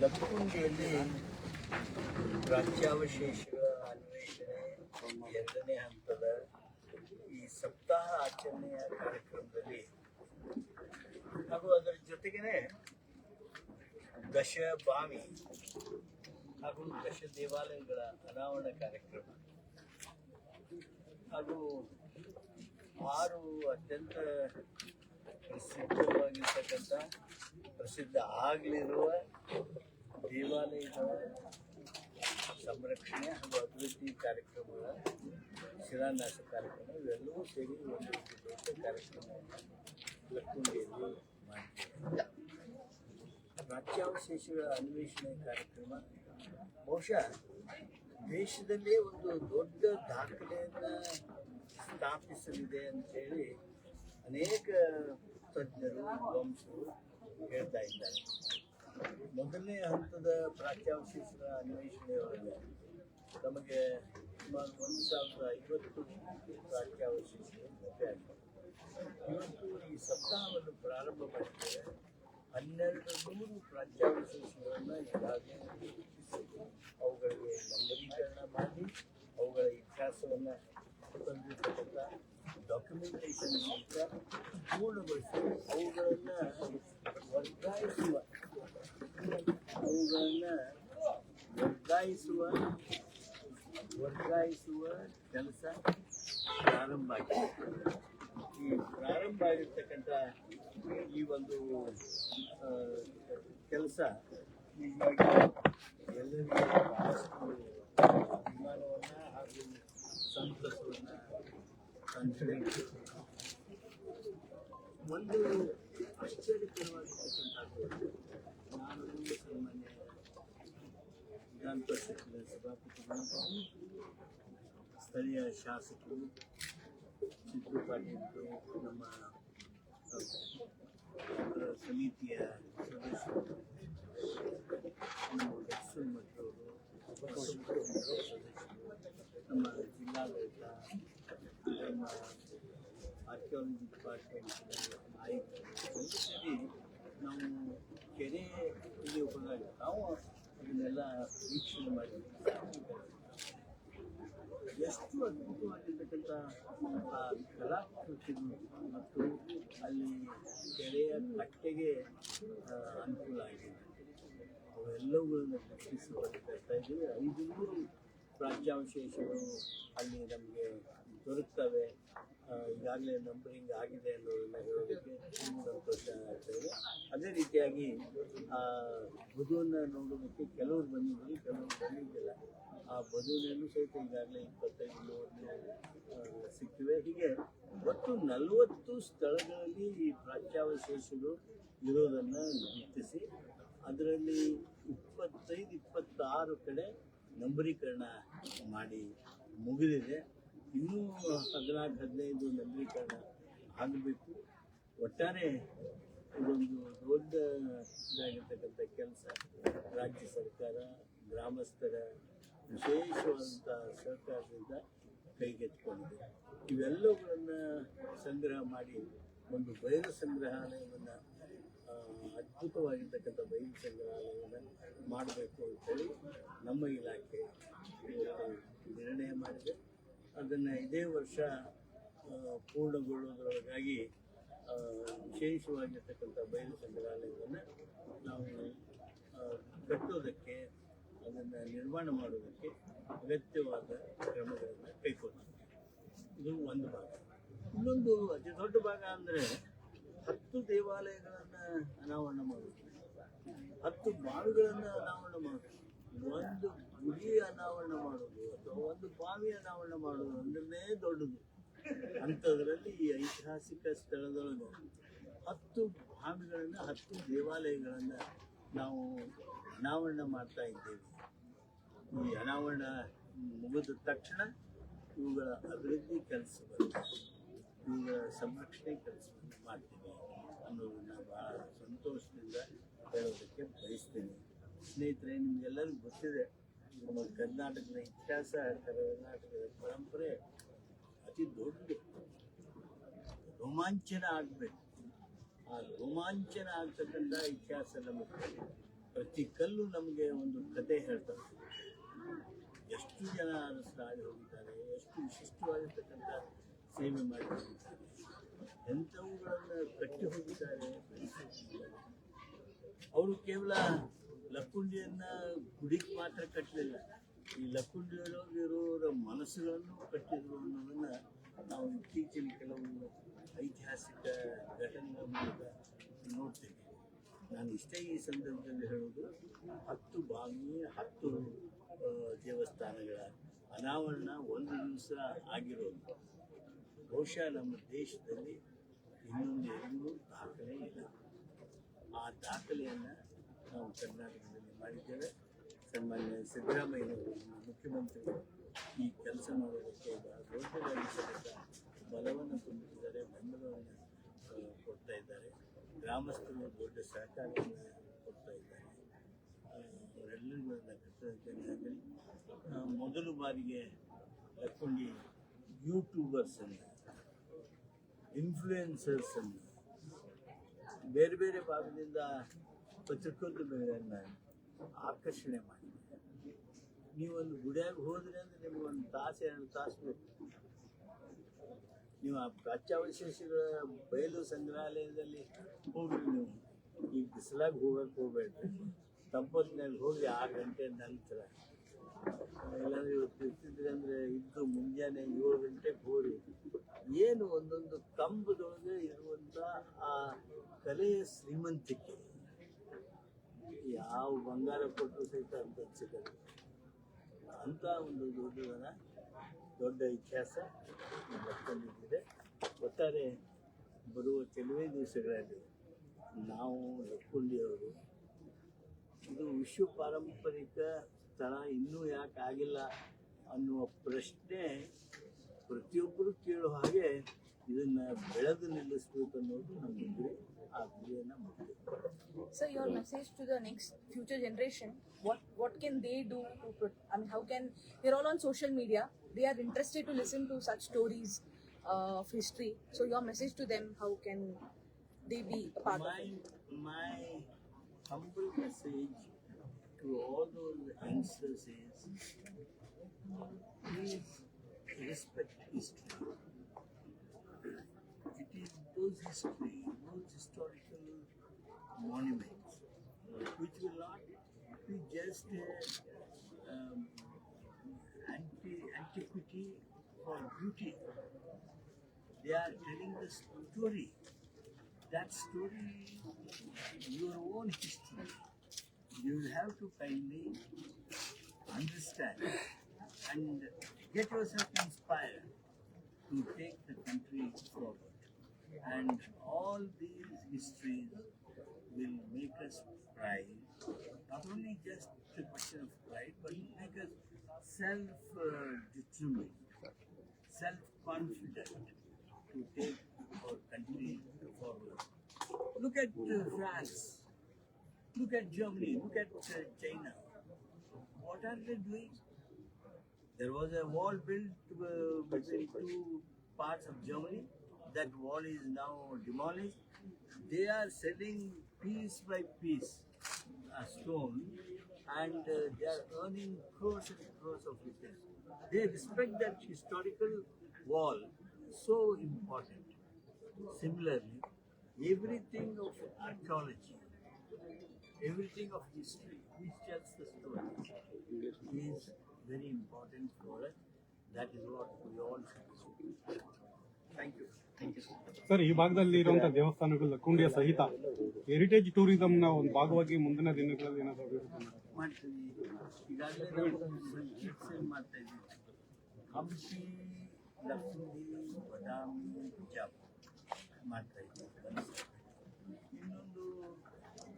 ಲಕ್ಕುಂಡಿಯಲ್ಲಿ ಪ್ರಾಚ್ಯಾವಶೇಷಗಳ ಅನ್ವೇಷಣೆ ಎರಡನೇ ಹಂತದ ಈ ಸಪ್ತಾಹ ಆಚರಣೆಯ ಕಾರ್ಯಕ್ರಮದಲ್ಲಿ ಹಾಗೂ ಅದರ ಜೊತೆಗೇನೆ ದಶ ಬಾವಿ ಹಾಗೂ ದಶ ದೇವಾಲಯಗಳ ಅನಾವರಣ ಕಾರ್ಯಕ್ರಮ ಹಾಗೂ 6 ಅತ್ಯಂತ ಪ್ರಸಿದ್ಧವಾಗಿರ್ತಕ್ಕಂಥ ಪ್ರಸಿದ್ಧ ಆಗಲಿರುವ ದೇವಾಲಯಗಳ ಸಂರಕ್ಷಣೆ ಹಾಗೂ ಅಭಿವೃದ್ಧಿ ಕಾರ್ಯಕ್ರಮಗಳ ಶಿಲಾನ್ಯಾಸ ಕಾರ್ಯಕ್ರಮ ಇವೆಲ್ಲವೂ ಸೇರಿ ಒಂದು ದೊಡ್ಡ ಕಾರ್ಯಕ್ರಮವನ್ನು ಲಕ್ಕುಂಡಿಯಲ್ಲಿ ಮಾಡಿದ್ದೇವೆ. ಪ್ರಾಚ್ಯಾವಶೇಷಗಳ ಅನ್ವೇಷಣೆ ಕಾರ್ಯಕ್ರಮ ಬಹುಶಃ ದೇಶದಲ್ಲೇ ಒಂದು ದೊಡ್ಡ ದಾಖಲೆಯನ್ನು ಸ್ಥಾಪಿಸಲಿದೆ ಅಂತೇಳಿ ಅನೇಕ ತಜ್ಞರು ವಿದ್ವಾಂಸರು ಹೇಳ್ತಾ ಇದ್ದಾರೆ. ಮೊದಲನೇ ಹಂತದ ಪ್ರಾಚ್ಯಾವಶೇಷಗಳ ಅನ್ವೇಷಣೆಯೊಳಗೆ ನಮಗೆ ಸುಮಾರು 1050 ಪ್ರಾಚ್ಯಾವಶೇಷಗಳು ಲಭ್ಯ. ಇವತ್ತು ಈ ಸಪ್ತಾಹವನ್ನು ಪ್ರಾರಂಭ ಮಾಡಿದ್ದೇವೆ. 1200 ಪ್ರಾಚ್ಯಾವಶೇಷಗಳನ್ನು ಈಗಾಗಲೇ ಗುರುತಿಸಿ ಅವುಗಳಿಗೆ ನಂಬರೀಕರಣ ಮಾಡಿ ಅವುಗಳ ಇತಿಹಾಸವನ್ನು ತಂದಿರ್ತಕ್ಕಂಥ ಡಾಕ್ಯುಮೆಂಟೇಷನ್ ಅಂತ ಪೂರ್ಣಗೊಳಿಸಿ ಅವುಗಳನ್ನು ವರ್ಗಾಯಿಸುವ ಕೆಲಸ ಪ್ರಾರಂಭ ಆಗಿದೆ. ಈ ಪ್ರಾರಂಭ ಆಗಿರ್ತಕ್ಕಂಥ ಈ ಒಂದು ಕೆಲಸ ಹೀಗಾಗಿ ಎಲ್ಲರಿಗೂ ಬಹಳಷ್ಟು ಅಭಿಮಾನವನ್ನು ಹಾಗೂ ಸಂತಸವನ್ನು ತಂದಿದೆ. ಒಂದು ಆಶ್ಚರ್ಯಕರವಾಗಿರ್ತಕ್ಕಂಥದ್ದು, ನಾನು ಸಾಮಾನ್ಯ ವಿಧಾನ ಪರಿಷತ್ತಿನ ಸಭಾಪತಿಗಳು, ಸ್ಥಳೀಯ ಶಾಸಕರು, ಚಿತ್ರ ಪಾಟೀಲರು, ನಮ್ಮ ಸಮಿತಿಯ ಸದಸ್ಯರು, ನಮ್ಮ ದರ್ಶನ್ ಮಟ್ಟವರು, ಸದಸ್ಯರು, ನಮ್ಮ ಜಿಲ್ಲಾಡಳಿತ, ನಮ್ಮ ಆರ್ಕಿಯಾಲಜಿ ಡಿಪಾರ್ಟ್ಮೆಂಟ್ ಆಯುಕ್ತರು ಸೇರಿ ನಾವು ಕೆರೆ ಇಲ್ಲಿ ಹೋದಾಗ ನಾವು ಅದನ್ನೆಲ್ಲ ವೀಕ್ಷಣೆ ಮಾಡಿದ್ದೀವಿ. ಎಷ್ಟು ಅದ್ಭುತವಾಗಿರ್ತಕ್ಕಂಥ ಕಲಾಕೃತಿಗಳು ಮತ್ತು ಅಲ್ಲಿ ಕೆರೆಯ ಕಟ್ಟೆಗೆ ಅನುಕೂಲ ಆಗಿದೆ. ಅವೆಲ್ಲವುಗಳನ್ನು ಗುರುತಿಸುವಂತ ಇದ್ದೀವಿ. 500 ಪ್ರಾಚ್ಯಾವಶೇಷಗಳು ಅಲ್ಲಿ ನಮಗೆ ದೊರಕ್ತವೆ. ಈಗಾಗಲೇ ನಂಬರಿಂಗ್ ಆಗಿದೆ ಅನ್ನೋದನ್ನು ಹೇಳೋದಕ್ಕೆ ಸಂತೋಷ ಆಗ್ತಾಯಿದೆ. ಅದೇ ರೀತಿಯಾಗಿ ಬದುವನ್ನು ನೋಡೋದಕ್ಕೆ ಕೆಲವರು ಬಂದಿದ್ದರು, ಕೆಲವರು ಬಂದಿದ್ದಿಲ್ಲ. ಆ ಬದುವನ್ನು ಸಹಿತ ಈಗಾಗಲೇ 25 ಸಿಕ್ಕಿವೆ. ಹೀಗೆ ಒಟ್ಟು 40 ಸ್ಥಳಗಳಲ್ಲಿ ಈ ಪ್ರಾಚ್ಯಾವಶೇಷಗಳು ಇರೋದನ್ನು ಗುರುತಿಸಿ ಅದರಲ್ಲಿ 25-26 ಕಡೆ ನಂಬರೀಕರಣ ಮಾಡಿ ಮುಗಿದಿದೆ. ಇನ್ನೂ 14-15 ನಂಬರೀಕರಣ ಆಗಬೇಕು. ಒಟ್ಟಾರೆ ಇದೊಂದು ದೊಡ್ಡದಾಗಿರ್ತಕ್ಕಂಥ ಕೆಲಸ. ರಾಜ್ಯ ಸರ್ಕಾರ, ಗ್ರಾಮಸ್ಥರ ವಿಶೇಷವಾದಂಥ ಸಹಕಾರದಿಂದ ಕೈಗೆತ್ತಿಕೊಂಡಿದೆ. ಇವೆಲ್ಲವುಗಳನ್ನು ಸಂಗ್ರಹ ಮಾಡಿ ಒಂದು ಬಯಲು ಸಂಗ್ರಹಾಲಯವನ್ನು, ಅದ್ಭುತವಾಗಿರ್ತಕ್ಕಂಥ ಬಯಲು ಸಂಗ್ರಹಾಲಯವನ್ನು ಮಾಡಬೇಕು ಅಂತೇಳಿ ನಮ್ಮ ಇಲಾಖೆ ಇವತ್ತು ನಿರ್ಣಯ ಮಾಡಿದೆ. ಅದನ್ನು ಇದೇ ವರ್ಷ ಪೂರ್ಣಗೊಳ್ಳುವುದರೊಳಗಾಗಿ ವಿಶೇಷವಾಗಿರ್ತಕ್ಕಂಥ ಬಯಲು ಸಂಗ್ರಹಾಲಯವನ್ನು ನಾವು ಕಟ್ಟೋದಕ್ಕೆ, ಅದನ್ನು ನಿರ್ಮಾಣ ಮಾಡೋದಕ್ಕೆ ಅಗತ್ಯವಾದ ಕ್ರಮಗಳನ್ನು ಕೈಗೊಳ್ತೀವಿ. ಇದು ಒಂದು ಭಾಗ. ಇನ್ನೊಂದು ಅತಿ ದೊಡ್ಡ ಭಾಗ ಅಂದರೆ 10 ದೇವಾಲಯಗಳನ್ನು ಅನಾವರಣ ಮಾಡೋದು, 10 ಬಾವಿಗಳನ್ನು ಅನಾವರಣ ಮಾಡೋದು, ಒಂದು ಗುಡಿ ಅನಾವರಣ ಮಾಡೋದು ಅಥವಾ ಒಂದು ಬಾವಿ ಅನಾವರಣ ಮಾಡೋದು ಅಂದ್ರೆ ದೊಡ್ಡದು. ಅಂಥದ್ರಲ್ಲಿ ಈ ಐತಿಹಾಸಿಕ ಸ್ಥಳದೊಳಗೆ 10 ಬಾವಿಗಳನ್ನು, 10 ದೇವಾಲಯಗಳನ್ನು ನಾವು ಅನಾವರಣ ಮಾಡ್ತಾ ಇದ್ದೇವೆ. ಈ ಅನಾವರಣ ಮುಗಿದ ತಕ್ಷಣ ಇವುಗಳ ಅಭಿವೃದ್ಧಿ ಕೆಲಸವನ್ನು, ಇವುಗಳ ಸಂರಕ್ಷಣೆ ಕೆಲಸವನ್ನು ಮಾಡ್ತೀವಿ ಅನ್ನೋದನ್ನು ಭಾಳ ಸಂತೋಷದಿಂದ ಹೇಳೋದಕ್ಕೆ ಬಯಸ್ತೀನಿ. ಸ್ನೇಹಿತರೆ, ನಿಮಗೆಲ್ಲರಿಗೂ ಗೊತ್ತಿದೆ, ನಮ್ಮ ಕರ್ನಾಟಕದ ಇತಿಹಾಸ, ಕರ್ನಾಟಕದ ಪರಂಪರೆ ಅತಿ ದೊಡ್ಡ ರೋಮಾಂಚನ ಆಗಬೇಕು. ಆ ರೋಮಾಂಚನ ಆಗ್ತಕ್ಕಂಥ ಇತಿಹಾಸ ನಮಗೆ ಪ್ರತಿ ಕಲ್ಲು ನಮಗೆ ಒಂದು ಕತೆ ಹೇಳ್ತಾರೆ. ಎಷ್ಟು ಜನ ಅರಸರಾಗಿ ಹೋಗಿದ್ದಾರೆ, ಎಷ್ಟು ವಿಶಿಷ್ಟವಾಗಿರ್ತಕ್ಕಂಥ ಸೇವೆ ಮಾಡಿ ಹೋಗಿದ್ದಾರೆ, ಎಂಥವುಗಳನ್ನು ಕಟ್ಟಿ ಹೋಗಿದ್ದಾರೆ. ಅವರು ಕೇವಲ ಲಕ್ಕುಂಡಿಯನ್ನು ಗುಡಿಗೆ ಮಾತ್ರ ಕಟ್ಟಲಿಲ್ಲ, ಈ ಲಕ್ಕುಂಡಿಯೊಳಗಿರೋರ ಮನಸ್ಸುಗಳನ್ನು ಕಟ್ಟಿದ್ರು ಅನ್ನೋದನ್ನು ನಾವು ಇತ್ತೀಚಿನ ಕೆಲವು ಐತಿಹಾಸಿಕ ಘಟನೆಗಳ ಮೂಲಕ ನೋಡ್ತೇವೆ. ನಾನು ಇಷ್ಟೇ ಈ ಸಂದರ್ಭದಲ್ಲಿ ಹೇಳೋದು, 10 ಬಾವಿ 10 ದೇವಸ್ಥಾನಗಳ ಅನಾವರಣ ಒಂದು ದಿವಸ ಆಗಿರೋದು ಬಹುಶಃ ನಮ್ಮ ದೇಶದಲ್ಲಿ ಇನ್ನೊಂದು ಎಲ್ಲೂ ದಾಖಲೆ ಇಲ್ಲ. ಆ ದಾಖಲೆಯನ್ನು ನಾವು ಕರ್ನಾಟಕದಲ್ಲಿ ಮಾಡಿದ್ದೇವೆ. ಸನ್ಮಾನ್ಯ ಸಿದ್ದರಾಮಯ್ಯನವರು ಮುಖ್ಯಮಂತ್ರಿಗಳು ಈ ಕೆಲಸ ಮಾಡೋದಕ್ಕೆ ದೊಡ್ಡದಾಗಿರ್ತಕ್ಕಂಥ ಬಲವನ್ನು ತುಂಬಿದ್ದಾರೆ, ಬೆಂಬಲವನ್ನು ಕೊಡ್ತಾ ಇದ್ದಾರೆ. ಗ್ರಾಮಸ್ಥರು ದೊಡ್ಡ ಸಹಕಾರವನ್ನು ಕೊಡ್ತಾ ಇದ್ದಾರೆ. ಅವರೆಲ್ಲರಿಗೂ ಕರ್ತವ್ಯದಲ್ಲಿ ಮೊದಲು ಬಾರಿಗೆ ಲಕ್ಕುಂಡಿ ಯೂಟ್ಯೂಬರ್ಸನ್ನು, ಇನ್ಫ್ಲೂಯೆನ್ಸರ್ಸನ್ನು, ಬೇರೆ ಬೇರೆ ಭಾಗದಿಂದ ಪತ್ರಿಕೋದ್ಯಮಿಗಳನ್ನು ಆಕರ್ಷಣೆ ಮಾಡಿ, ನೀವೊಂದು ಗುಡಿಯಾಗ ಹೋದ್ರೆ ಅಂದರೆ ನಿಮಗೊಂದು ತಾಸು 2 ತಾಸು ಬೇಕು. ನೀವು ಆ ಪ್ರಾಚ್ಯಾವಶೇಷಗಳ ಬಯಲು ಸಂಗ್ರಹಾಲಯದಲ್ಲಿ ಹೋಗ್ರಿ. ನೀವು ಈಗ ಬಿಸಿಲಾಗಿ ಹೋಗಕ್ಕೆ ಹೋಗ್ಬೇಡ್ರಿ, ತಂಪೊತ್ತಿನಲ್ಲಿ ಹೋಗಿ 6 ಗಂಟೆ ನಂತರ. ಇಲ್ಲಾಂದ್ರೆ ಇವತ್ತು ಇರ್ತಿದ್ರೆ ಅಂದರೆ ಇದ್ದು ಮುಂಜಾನೆ 7 ಗಂಟೆಗೆ ಹೋಗಿ ಏನು ಒಂದೊಂದು ಕಂಬದೊಳಗೆ ಇರುವಂಥ ಆ ಕಲೆಯ ಶ್ರೀಮಂತಿಕೆ ಯಾವ ಬಂಗಾರ ಕೊಟ್ಟರು ಸಹಿತ ಅಂತ ಸಿಗಲ್ಲ. ಅಂಥ ಒಂದು ದೊಡ್ಡ ಇತಿಹಾಸ ಲಕ್ಕುಂಡಿಗಿದೆ. ಒಟ್ಟಾರೆ ಬರುವ ಕೆಲವೇ ದಿವಸಗಳಲ್ಲಿ ನಾವು ಲಕ್ಕುಂಡಿಯವರು ಇದು ವಿಶ್ವ ಪಾರಂಪರಿಕ ಸ್ಥಳ ಇನ್ನೂ ಯಾಕೆ ಆಗಿಲ್ಲ ಅನ್ನುವ ಪ್ರಶ್ನೆ ಪ್ರತಿಯೊಬ್ಬರು ಕೇಳೋ ಹಾಗೆ ಇದನ್ನು ಬೆಳೆದು ನಿಲ್ಲಿಸಬೇಕು ಅನ್ನೋದು ನಮ್ಮ ಗುರಿ. ಆ ಗುರಿಯನ್ನು ಮಾಡ್ತೀವಿ. So your message to the next future generation, what can they do to how can, they're all on social media, they are interested to listen to such stories of history, so your message to them, how can they be a part of it? My humble message to all those youngsters is, please respect history. It is those historical monuments which will not be just antiquity for beauty. They are telling the story. That story is your own history. You will have to kindly understand and get yourself inspired to take the country forward. And all these histories will make us pride, not only just a question of pride, but make us self-determined, self-confident to take our country forward. Look at France, look at Germany, look at China. What are they doing? There was a wall built between 2 parts of Germany. That wall is now demolished. They are selling piece by piece a stone, and they are earning crores and crores of rupees. They respect that historical wall, so important. Similarly, everything of archaeology, everything of history which tells the story is very important for us. That is what we all should do. Thank you. Sir, ಈ ಭಾಗದಲ್ಲಿ ಇರುವಂತಹ ದೇವಸ್ಥಾನಗಳು ಲಕ್ಕುಂಡಿಯ ಸಹಿತ heritage ಟೂರಿಸಂನ ಒಂದು ಭಾಗವಾಗಿ ಮುಂದಿನ ದಿನಗಳಲ್ಲಿ ಏನಾದರೂ ಅಭಿವೃದ್ಧಿ ಮಾಡ್ತೀವಿ. ಈಗಾಗಲೇ ನಾವು ಮಾಡ್ತಾ ಇದ್ದೀವಿ. ಹಂಪಿ, ಲಕ್ಕುಂಡಿ, ಬಾದಾಮಿ, ಬಿಜಾಪುರ ಮಾಡ್ತಾ ಇದ್ದೀವಿ. ಇನ್ನೊಂದು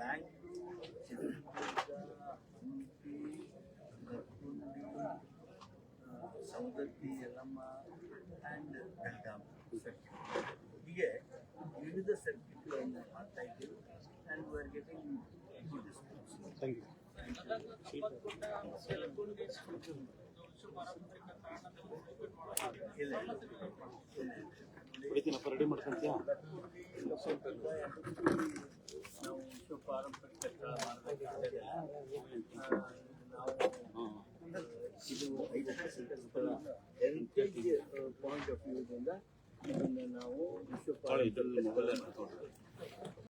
ಬ್ಯಾಂಗ್ಳೂರು, ಚಿತ್ರದುರ್ಗ, ಹಂಪಿ, ಲಕ್ಕುಂಡಿ, ಸೌದತ್ತಿ, ಯಲ್ಲಮ್ಮ ಆ್ಯಂಡ್ ಬೆಳಗಾವಿ ಸರ್ಕಿಟ್. ಹೀಗೆ ವಿವಿಧ ಸರ್ಕಿಟ್ಗಳನ್ನು ಮಾಡ್ತಾ ಇದ್ದೀವಿ. And we are getting good response. Thank you. Ready ಮಾಡ್ಕೊಂತೀಯ? ನಾವು ವಿಶ್ವ ಪಾರಂಪರಿಕ ಸ್ಥಳ ಮಾಡಬೇಕಾಗ್ತದೆ. ಹೆರಿಟೇಜ್ ಪಾಯಿಂಟ್ ಆಫ್ ವ್ಯೂದಿಂದ ಇದನ್ನು ನಾವು ವಿಶ್ವ